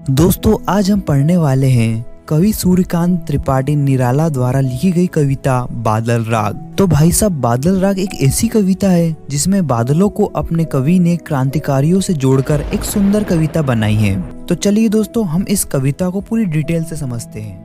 दोस्तों आज हम पढ़ने वाले हैं कवि सूर्यकांत त्रिपाठी निराला द्वारा लिखी गई कविता बादल राग। तो भाई साहब, बादल राग एक ऐसी कविता है जिसमें बादलों को अपने कवि ने क्रांतिकारियों से जोड़कर एक सुंदर कविता बनाई है। तो चलिए दोस्तों, हम इस कविता को पूरी डिटेल से समझते हैं।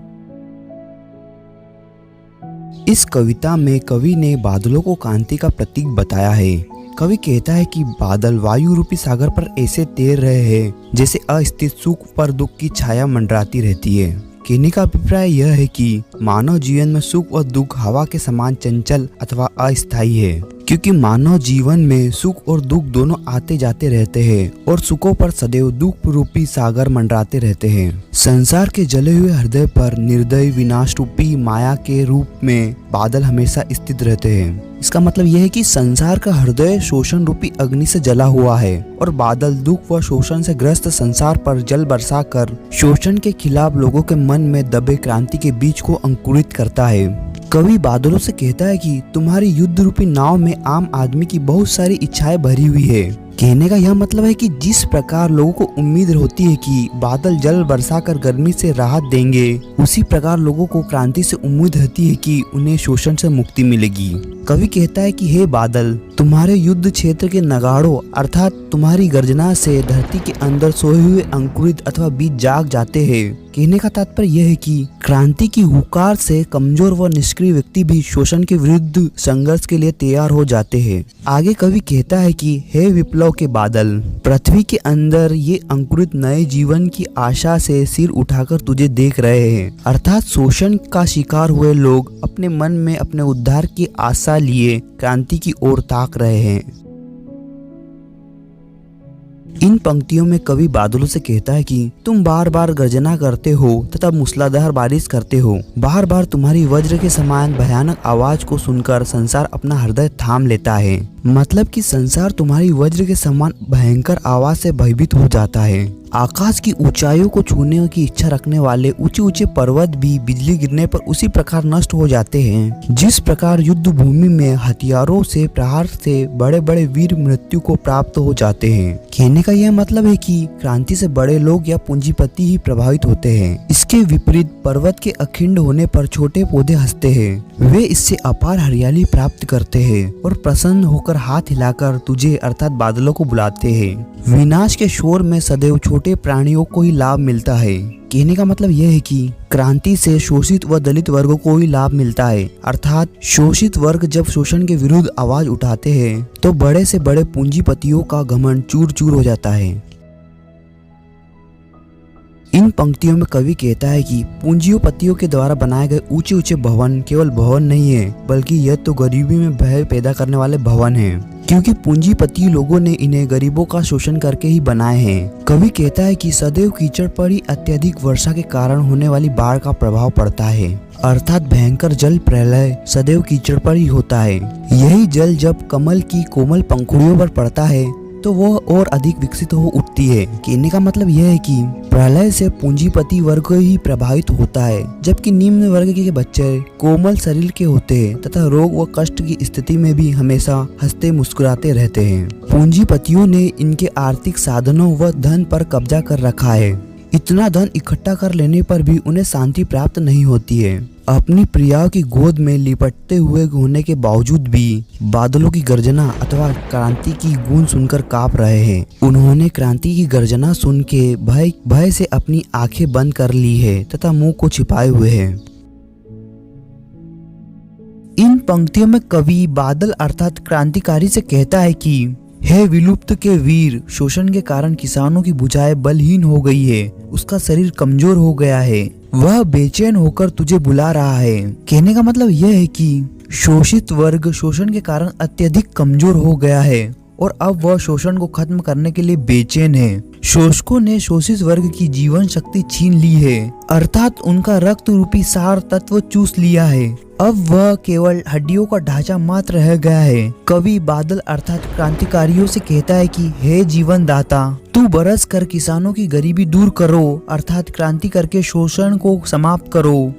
इस कविता में कवि ने बादलों को क्रांति का प्रतीक बताया है। कवि कहता है कि बादल वायु रूपी सागर पर ऐसे तैर रहे हैं जैसे अस्थित सुख पर दुख की छाया मंडराती रहती है। कहने का अभिप्राय यह है कि मानव जीवन में सुख और दुख हवा के समान चंचल अथवा अस्थायी है, क्योंकि मानव जीवन में सुख और दुख दोनों आते जाते रहते हैं और सुखों पर सदैव दुख रूपी सागर मंडराते रहते हैं। संसार के जले हुए हृदय पर निर्दयी विनाश रूपी माया के रूप में बादल हमेशा स्थित रहते हैं। इसका मतलब यह है कि संसार का हृदय शोषण रूपी अग्नि से जला हुआ है और बादल दुख व शोषण से ग्रस्त संसार पर जल बरसा कर शोषण के खिलाफ लोगों के मन में दबे क्रांति के बीज को अंकुरित करता है। कवि बादलों से कहता है कि तुम्हारी युद्ध रूपी नाव में आम आदमी की बहुत सारी इच्छाएं भरी हुई है। कहने का यह मतलब है कि जिस प्रकार लोगों को उम्मीद होती है कि बादल जल बरसाकर गर्मी से राहत देंगे, उसी प्रकार लोगों को क्रांति से उम्मीद रहती है कि उन्हें शोषण से मुक्ति मिलेगी। कवि कहता है कि हे बादल, तुम्हारे युद्ध क्षेत्र के नगाड़ों अर्थात तुम्हारी गर्जना से धरती के अंदर सोए हुए अंकुरित अथवा बीज जाग जाते हैं। कहने का तात्पर्य यह है कि क्रांति की हुकार से कमजोर व निष्क्रिय व्यक्ति भी शोषण के विरुद्ध संघर्ष के लिए तैयार हो जाते हैं। आगे कवि कहता है कि हे विप्लव के बादल, पृथ्वी के अंदर ये अंकुरित नए जीवन की आशा से सिर उठाकर तुझे देख रहे हैं। अर्थात शोषण का शिकार हुए लोग अपने मन में अपने उद्धार की आशा लिए क्रांति की ओर ताक रहे हैं। इन पंक्तियों में कवि बादलों से कहता है कि तुम बार बार गर्जना करते हो तथा मूसलाधार बारिश करते हो। बार बार तुम्हारी वज्र के समान भयानक आवाज को सुनकर संसार अपना हृदय थाम लेता है। मतलब कि संसार तुम्हारी वज्र के समान भयंकर आवाज से भयभीत हो जाता है। आकाश की ऊंचाइयों को छूने की इच्छा रखने वाले ऊंचे ऊंचे पर्वत भी बिजली गिरने पर उसी प्रकार नष्ट हो जाते हैं जिस प्रकार युद्ध भूमि में हथियारों से प्रहार से बड़े बड़े वीर मृत्यु को प्राप्त हो जाते हैं। कहने का यह मतलब है कि क्रांति से बड़े लोग या पूंजीपति ही प्रभावित होते हैं। इसके विपरीत पर्वत के अखंड होने पर छोटे पौधे हंसते हैं। वे इससे अपार हरियाली प्राप्त करते हैं और प्रसन्न होकर हाथ हिलाकर तुझे अर्थात बादलों को बुलाते हैं। विनाश के शोर में सदैव छोटे प्राणियों को ही लाभ मिलता है। कहने का मतलब यह है कि क्रांति से शोषित व दलित वर्गों को ही लाभ मिलता है। अर्थात शोषित वर्ग जब शोषण के विरुद्ध आवाज उठाते हैं तो बड़े से बड़े पूंजीपतियों का घमंड चूर चूर हो जाता है। इन पंक्तियों में कवि कहता है कि पूंजीपतियों के द्वारा बनाए गए ऊंचे ऊंचे भवन केवल भवन नहीं है, बल्कि यह तो गरीबी में भय पैदा करने वाले भवन हैं, क्योंकि पूंजीपति लोगों ने इन्हें गरीबों का शोषण करके ही बनाए हैं। कवि कहता है कि सदैव कीचड़ पर ही अत्यधिक वर्षा के कारण होने वाली बाढ़ का प्रभाव पड़ता है। अर्थात भयंकर जल प्रलय सदैव कीचड़ पर ही होता है। यही जल जब कमल की कोमल पंखुड़ियों पर पड़ता है तो वह और अधिक विकसित हो उठती है। कहने का मतलब यह है कि प्रलय से पूंजीपति वर्ग ही प्रभावित होता है, जबकि निम्न वर्ग के बच्चे कोमल शरीर के होते हैं तथा रोग व कष्ट की स्थिति में भी हमेशा हंसते मुस्कुराते रहते हैं। पूंजीपतियों ने इनके आर्थिक साधनों व धन पर कब्जा कर रखा है। इतना धन इकट्ठा कर लेने पर भी उन्हें शांति प्राप्त नहीं होती है। अपनी प्रिया की गोद में लिपटते हुए होने के बावजूद भी बादलों की गर्जना अथवा क्रांति की गूंज सुनकर कांप रहे हैं। उन्होंने क्रांति की गर्जना सुन के भय से अपनी आंखें बंद कर ली है तथा मुंह को छिपाए हुए हैं। इन पंक्तियों में कवि बादल अर्थात क्रांतिकारी से कहता है कि हे विलुप्त के वीर, शोषण के कारण किसानों की भुजाएं बलहीन हो गई है, उसका शरीर कमजोर हो गया है, वह बेचैन होकर तुझे बुला रहा है। कहने का मतलब यह है कि शोषित वर्ग शोषण के कारण अत्यधिक कमजोर हो गया है और अब वह शोषण को खत्म करने के लिए बेचैन है। शोषकों ने शोषित वर्ग की जीवन शक्ति छीन ली है, अर्थात उनका रक्त रूपी सार तत्व चूस लिया है। अब वह केवल हड्डियों का ढांचा मात्र रह गया है। कवि बादल अर्थात क्रांतिकारियों से कहता है कि हे जीवन दाता, तू बरस कर किसानों की गरीबी दूर करो, अर्थात क्रांति करके शोषण को समाप्त करो।